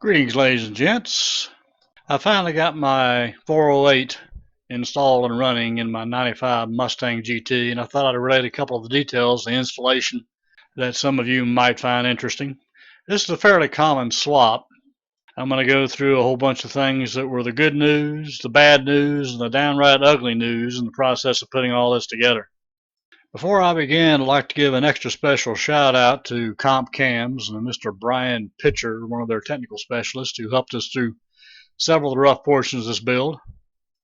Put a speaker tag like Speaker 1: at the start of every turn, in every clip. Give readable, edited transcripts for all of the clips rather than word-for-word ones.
Speaker 1: Greetings, ladies and gents. I finally got my 408 installed and running in my 95 Mustang GT, and I thought I'd relate a couple of the details of the installation that some of you might find interesting. This is a fairly common swap. I'm going to go through a whole bunch of things that were the good news, the bad news, and the downright ugly news in the process of putting all this together. Before I begin, I'd like to give an extra special shout out to Comp Cams and Mr. Brian Pitcher, one of their technical specialists, who helped us through several of the rough portions of this build.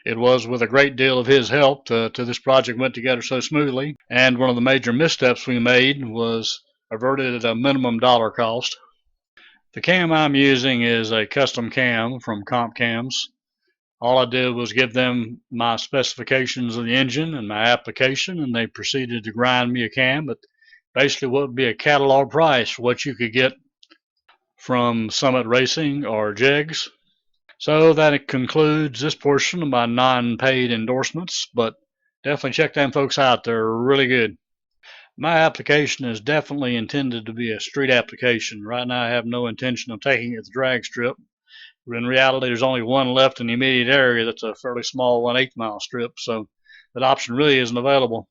Speaker 1: It was with a great deal of his help that this project went together so smoothly, and one of the major missteps we made was averted at a minimum dollar cost. The cam I'm using is a custom cam from Comp Cams. All I did was give them my specifications of the engine and my application, and they proceeded to grind me a cam at basically what would be a catalog price for what you could get from Summit Racing or Jegs. So that concludes this portion of my non-paid endorsements, but definitely check them folks out. They're really good. My application is definitely intended to be a street application. Right now I have no intention of taking it to the drag strip. In reality, there's only one left in the immediate area that's a fairly small 1/8 mile strip, so that option really isn't available.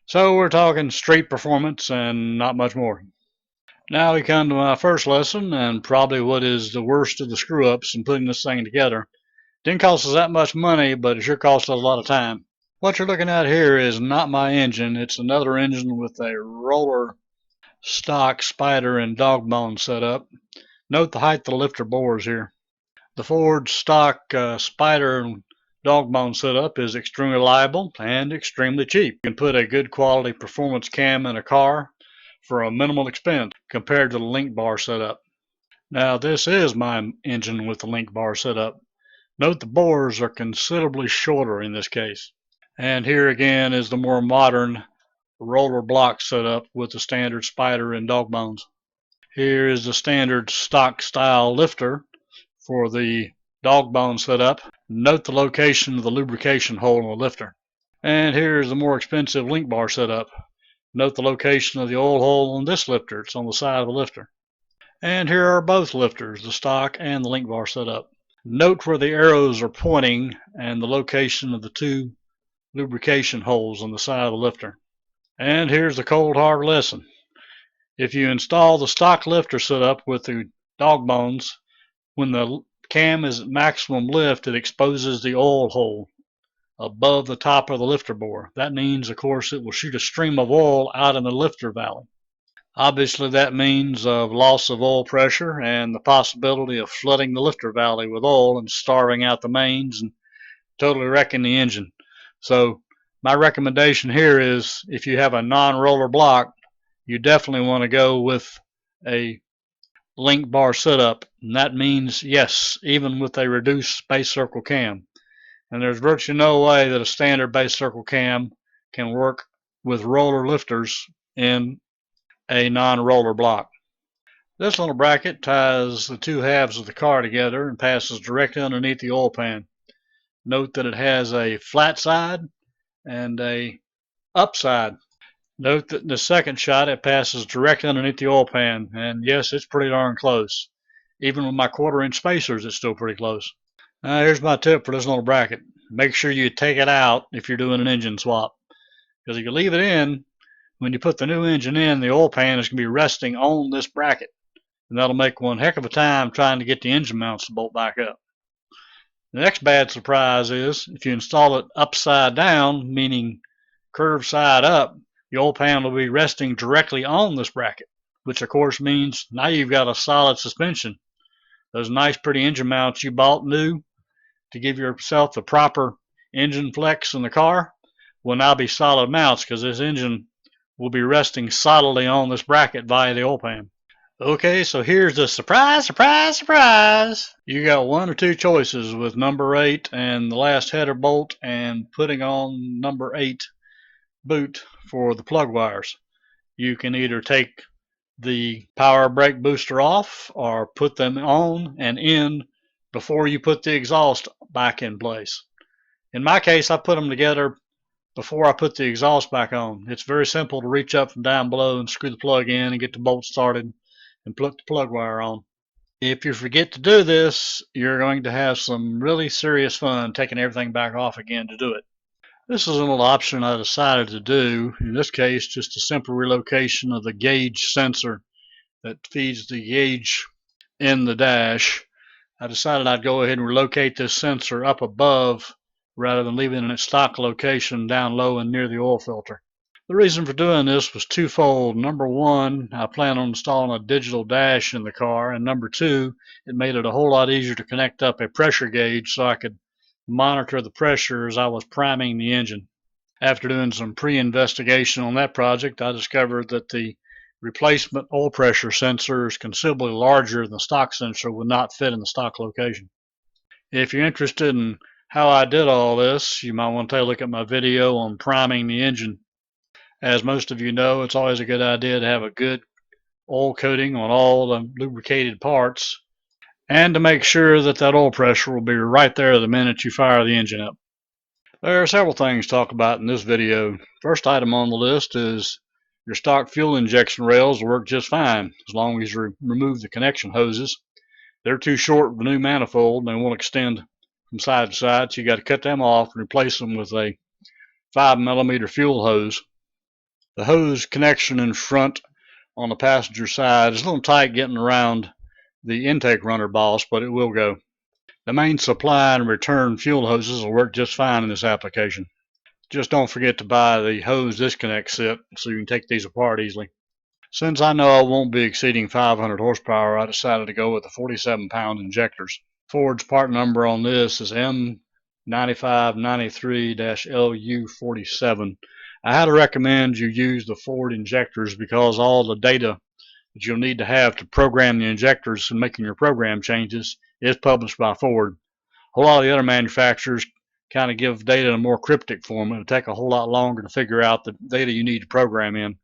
Speaker 1: So we're talking street performance and not much more. Now we come to my first lesson, and probably what is the worst of the screw-ups in putting this thing together. Didn't cost us that much money, but it sure cost us a lot of time. What you're looking at here is not my engine. It's another engine with a roller stock spider and dog bone setup. Note the height of the lifter bores here. The Ford stock spider and dog bone setup is extremely reliable and extremely cheap. You can put a good quality performance cam in a car for a minimal expense compared to the link bar setup. Now this is my engine with the link bar setup. Note the bores are considerably shorter in this case. And here again is the more modern roller block setup with the standard spider and dog bones. Here is the standard stock style lifter for the dog bone setup. Note the location of the lubrication hole in the lifter. And here is the more expensive link bar setup. Note the location of the oil hole on this lifter. It's on the side of the lifter. And here are both lifters, the stock and the link bar setup. Note where the arrows are pointing and the location of the two lubrication holes on the side of the lifter. And here's the cold hard lesson. If you install the stock lifter setup with the dog bones, when the cam is at maximum lift, it exposes the oil hole above the top of the lifter bore. That means, of course, it will shoot a stream of oil out in the lifter valley. Obviously, that means loss of oil pressure and the possibility of flooding the lifter valley with oil and starving out the mains and totally wrecking the engine. So my recommendation here is, if you have a non-roller block, you definitely want to go with a link bar setup, and that means, yes, even with a reduced base circle cam. And there's virtually no way that a standard base circle cam can work with roller lifters in a non-roller block. This little bracket ties the two halves of the car together and passes directly underneath the oil pan. Note that it has a flat side and a upside. Note that in the second shot it passes directly underneath the oil pan, and yes, it's pretty darn close. Even with my 1/4 inch spacers, it's still pretty close. Now here's my tip for this little bracket. Make sure you take it out if you're doing an engine swap, because if you leave it in, when you put the new engine in, the oil pan is going to be resting on this bracket, and that'll make one heck of a time trying to get the engine mounts to bolt back up. The next bad surprise is if you install it upside down, meaning curved side up, the oil pan will be resting directly on this bracket, which of course means now you've got a solid suspension. Those nice pretty engine mounts you bought new to give yourself the proper engine flex in the car will now be solid mounts, because this engine will be resting solidly on this bracket via the oil pan. Okay, so here's the surprise, surprise, surprise. You got one or two choices with number 8 and the last header bolt and putting on number 8 boot for the plug wires. You can either take the power brake booster off or put them on and in before you put the exhaust back in place. In my case, I put them together before I put the exhaust back on. It's very simple to reach up from down below and screw the plug in and get the bolt started and put the plug wire on. If you forget to do this, you're going to have some really serious fun taking everything back off again to do it. This is a little option I decided to do. In this case, just a simple relocation of the gauge sensor that feeds the gauge in the dash. I decided I'd go ahead and relocate this sensor up above rather than leaving it in its stock location down low and near the oil filter. The reason for doing this was twofold. Number one, I plan on installing a digital dash in the car, and number two, it made it a whole lot easier to connect up a pressure gauge so I could monitor the pressure as I was priming the engine. After doing some pre-investigation on that project, I discovered that the replacement oil pressure sensor is considerably larger than the stock sensor, would not fit in the stock location. If you're interested in how I did all this, you might want to take a look at my video on priming the engine. As most of you know, it's always a good idea to have a good oil coating on all the lubricated parts and to make sure that that oil pressure will be right there the minute you fire the engine up. There are several things to talk about in this video. First item on the list is your stock fuel injection rails will work just fine as long as you remove the connection hoses. They're too short with the new manifold and they won't extend from side to side, so you got to cut them off and replace them with a 5mm fuel hose. The hose connection in front on the passenger side is a little tight getting around the intake runner boss, but it will go. The main supply and return fuel hoses will work just fine in this application. Just don't forget to buy the hose disconnect set so you can take these apart easily. Since I know I won't be exceeding 500 horsepower, I decided to go with the 47-pound injectors. Ford's part number on this is M9593-LU47. I had to recommend you use the Ford injectors because all the data that you'll need to have to program the injectors and making your program changes is published by Ford. A whole lot of the other manufacturers kind of give data in a more cryptic form. It'll take a whole lot longer to figure out the data you need to program in.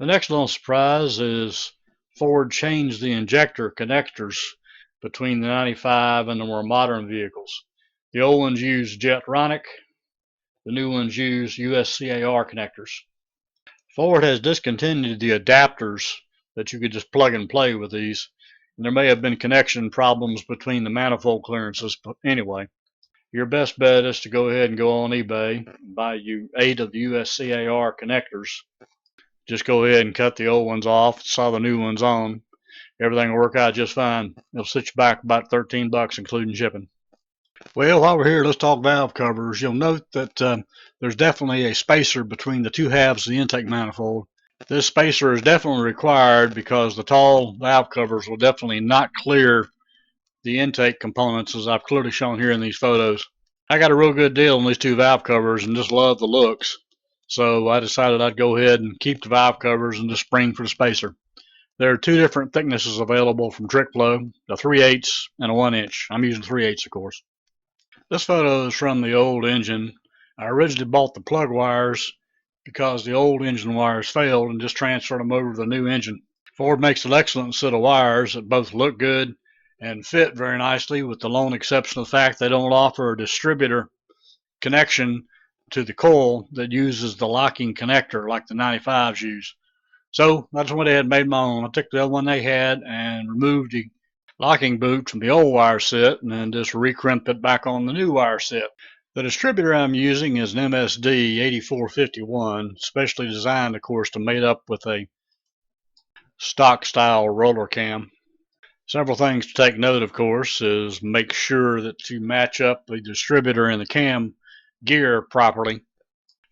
Speaker 1: The next little surprise is Ford changed the injector connectors between the 95 and the more modern vehicles. The old ones use Jetronic, the new ones use USCAR connectors. Ford has discontinued the adapters that you could just plug and play with these, and there may have been connection problems between the manifold clearances, but anyway, your best bet is to go ahead and go on eBay and buy you 8 of the USCAR connectors. Just go ahead and cut the old ones off, saw the new ones on. Everything will work out just fine. It'll set you back about $13 including shipping. Well, while we're here, let's talk valve covers. You'll note that there's definitely a spacer between the two halves of the intake manifold. This spacer is definitely required because the tall valve covers will definitely not clear the intake components as I've clearly shown here in these photos. I got a real good deal on these two valve covers and just love the looks. So I decided I'd go ahead and keep the valve covers and just spring for the spacer. There are two different thicknesses available from Trick Flow, a 3/8 and a 1-inch. I'm using 3/8 of course. This photo is from the old engine. I originally bought the plug wires because the old engine wires failed and just transferred them over to the new engine. Ford makes an excellent set of wires that both look good and fit very nicely, with the lone exception of the fact they don't offer a distributor connection to the coil that uses the locking connector like the 95s use. So I just went ahead and made my own. I took the one they had and removed the locking boot from the old wire set and then just recrimped it back on the new wire set. The distributor I'm using is an MSD 8451, specially designed, of course, to mate up with a stock style roller cam. Several things to take note, of course, is make sure that you match up the distributor and the cam gear properly.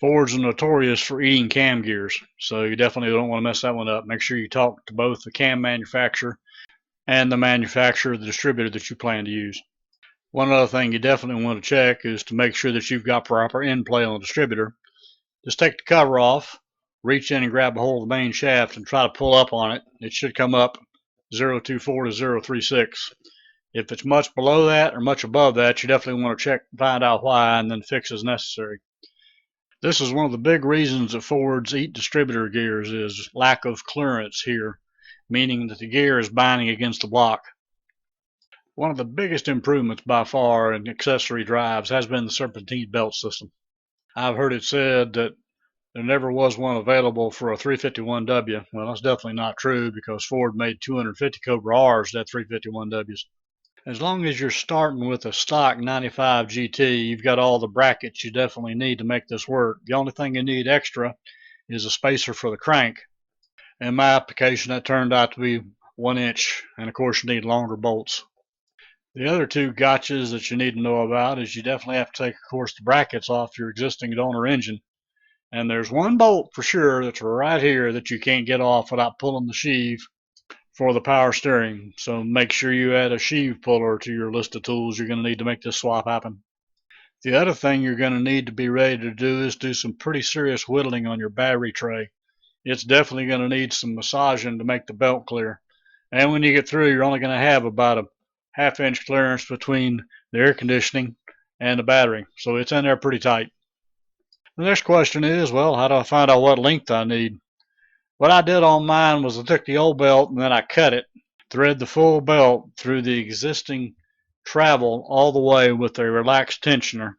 Speaker 1: Fords are notorious for eating cam gears, so you definitely don't want to mess that one up. Make sure you talk to both the cam manufacturer and the manufacturer of the distributor that you plan to use. One other thing you definitely want to check is to make sure that you've got proper end play on the distributor. Just take the cover off, reach in and grab a hold of the main shaft and try to pull up on it. It should come up 024 to 036. If it's much below that or much above that, you definitely want to check and find out why and then fix as necessary. This is one of the big reasons that Fords eat distributor gears is lack of clearance here, meaning that the gear is binding against the block. One of the biggest improvements by far in accessory drives has been the Serpentine belt system. I've heard it said that there never was one available for a 351W. Well, that's definitely not true because Ford made 250 Cobra R's that 351Ws. As long as you're starting with a stock 95 GT, you've got all the brackets you definitely need to make this work. The only thing you need extra is a spacer for the crank. In my application, that turned out to be 1 inch, and of course you need longer bolts. The other two gotchas that you need to know about is you definitely have to take, of course, the brackets off your existing donor engine. And there's one bolt for sure that's right here that you can't get off without pulling the sheave for the power steering. So make sure you add a sheave puller to your list of tools you're going to need to make this swap happen. The other thing you're going to need to be ready to do is do some pretty serious whittling on your battery tray. It's definitely going to need some massaging to make the belt clear. And when you get through, you're only going to have about a half-inch clearance between the air conditioning and the battery. So it's in there pretty tight. The next question is, well, how do I find out what length I need? What I did on mine was I took the old belt and then I cut it, thread the full belt through the existing travel all the way with a relaxed tensioner,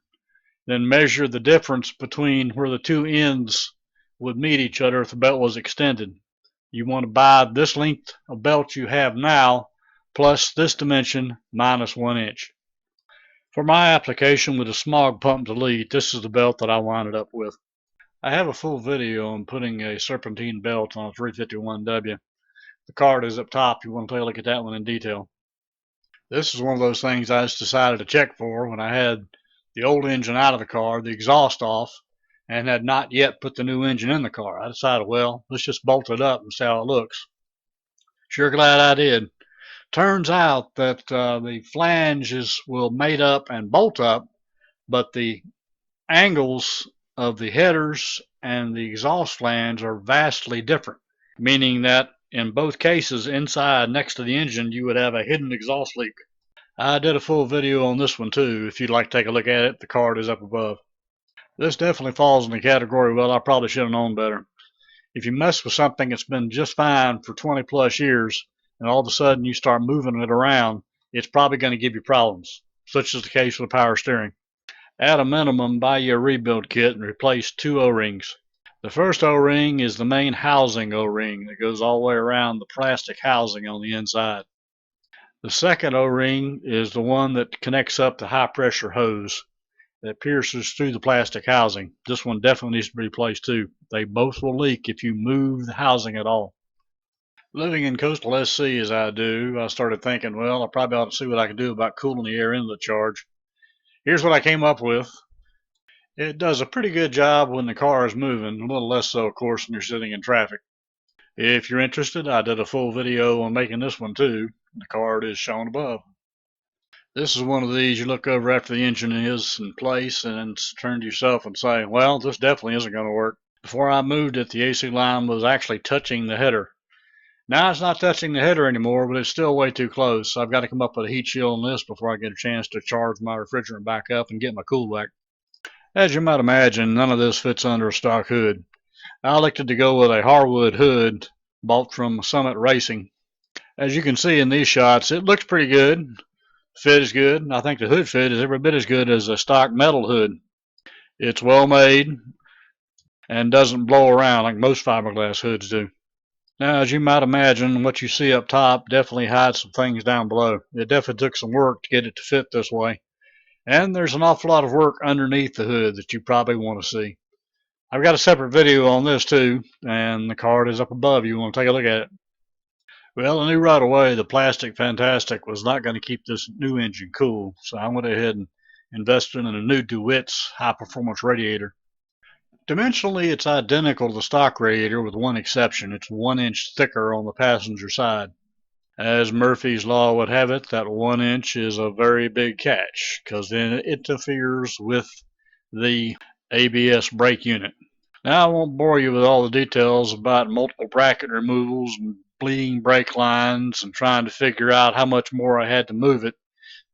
Speaker 1: then measure the difference between where the two ends would meet each other if the belt was extended. You want to buy this length of belt you have now plus this dimension minus 1 inch. For my application with a smog pump delete, this is the belt that I wound up with. I have a full video on putting a Serpentine belt on a 351W. The card is up top. You want to take a look at that one in detail. This is one of those things I just decided to check for when I had the old engine out of the car, the exhaust off, and had not yet put the new engine in the car. I decided, well, let's just bolt it up and see how it looks. Sure glad I did. Turns out that the flanges will mate up and bolt up, but the angles of the headers and the exhaust flange are vastly different, meaning that in both cases inside next to the engine you would have a hidden exhaust leak. I did a full video on this one too. If you'd like to take a look at it, the card is up above. This definitely falls in the category, well, I probably should have known better. If you mess with something that's been just fine for 20 plus years and all of a sudden you start moving it around, it's probably going to give you problems, such as the case with the power steering. At a minimum, buy you a rebuild kit and replace 2 O-rings. The first O-ring is the main housing O-ring that goes all the way around the plastic housing on the inside. The second O-ring is the one that connects up the high pressure hose that pierces through the plastic housing. This one definitely needs to be replaced too. They both will leak if you move the housing at all. Living in coastal SC as I do, I started thinking, well, I probably ought to see what I can do about cooling the air into the charge. Here's what I came up with. It does a pretty good job when the car is moving, a little less so, of course, when you're sitting in traffic. If you're interested, I did a full video on making this one too. The card is shown above. This is one of these you look over after the engine is in place and turn to yourself and say, well, this definitely isn't going to work. Before I moved it, the AC line was actually touching the header. Now it's not touching the header anymore, but it's still way too close. So I've got to come up with a heat shield on this before I get a chance to charge my refrigerant back up and get my cool back. As you might imagine, none of this fits under a stock hood. I elected to go with a hardwood hood bought from Summit Racing. As you can see in these shots, it looks pretty good. Fit is good. I think the hood fit is every bit as good as a stock metal hood. It's well made and doesn't blow around like most fiberglass hoods do. Now, as you might imagine, what you see up top definitely hides some things down below. It definitely took some work to get it to fit this way. And there's an awful lot of work underneath the hood that you probably want to see. I've got a separate video on this too, and the card is up above. You want to take a look at it. Well, I knew right away the Plastic Fantastic was not going to keep this new engine cool, so I went ahead and invested in a new DeWitt's high-performance radiator. Dimensionally, it's identical to the stock radiator with one exception. It's 1 inch thicker on the passenger side. As Murphy's Law would have it, that 1 inch is a very big catch, because then it interferes with the ABS brake unit. Now, I won't bore you with all the details about multiple bracket removals and bleeding brake lines and trying to figure out how much more I had to move it.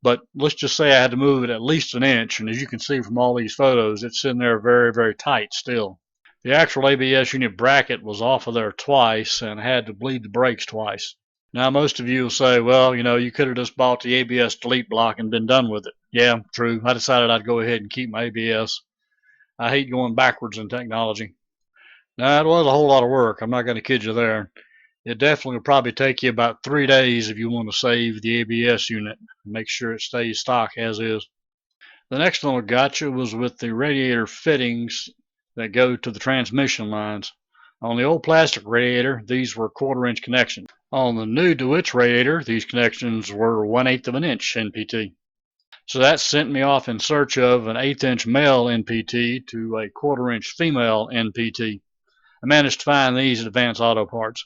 Speaker 1: But let's just say I had to move it at least an inch, and as you can see from all these photos, it's in there very, very tight still. The actual ABS unit bracket was off of there twice, and I had to bleed the brakes twice. Now, most of you will say, well, you could have just bought the ABS delete block and been done with it. Yeah, true. I decided I'd go ahead and keep my ABS. I hate going backwards in technology. Now, it was a whole lot of work. I'm not going to kid you there. It definitely will probably take you about 3 days if you want to save the ABS unit and make sure it stays stock as is. The next little gotcha was with the radiator fittings that go to the transmission lines. On the old plastic radiator, these were 1/4 inch connections. On the new DeWitt's radiator, these connections were 1/8 of an inch NPT. So that sent me off in search of an 1/8 inch male NPT to a 1/4 inch female NPT. I managed to find these at Advanced Auto Parts.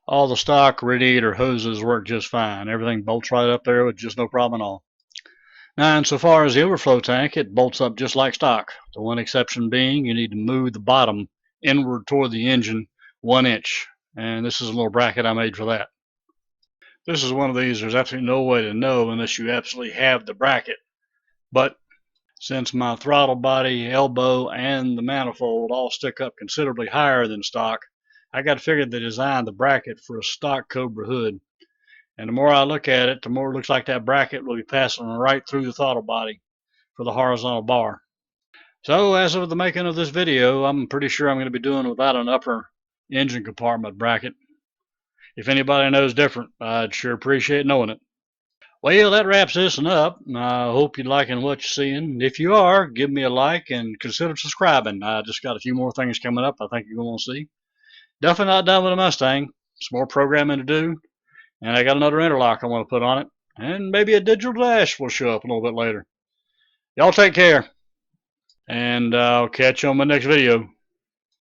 Speaker 1: All the stock radiator hoses work just fine. Everything bolts right up there with just no problem at all. Now, insofar as the overflow tank, it bolts up just like stock. The one exception being you need to move the bottom inward toward the engine 1 inch. And this is a little bracket I made for that. This is one of these there's absolutely no way to know unless you absolutely have the bracket. But since my throttle body, elbow, and the manifold all stick up considerably higher than stock, I got to figure they designed the bracket for a stock Cobra hood. And the more I look at it, the more it looks like that bracket will be passing right through the throttle body for the horizontal bar. So as of the making of this video, I'm pretty sure I'm going to be doing without an upper engine compartment bracket. If anybody knows different, I'd sure appreciate knowing it. Well, that wraps this one up. I hope you're liking what you're seeing. If you are, give me a like and consider subscribing. I just got a few more things coming up I think you're going to see. Definitely not done with the Mustang. Some more programming to do. And I got another interlock I want to put on it. And maybe a digital dash will show up a little bit later. Y'all take care. And I'll catch you on my next video.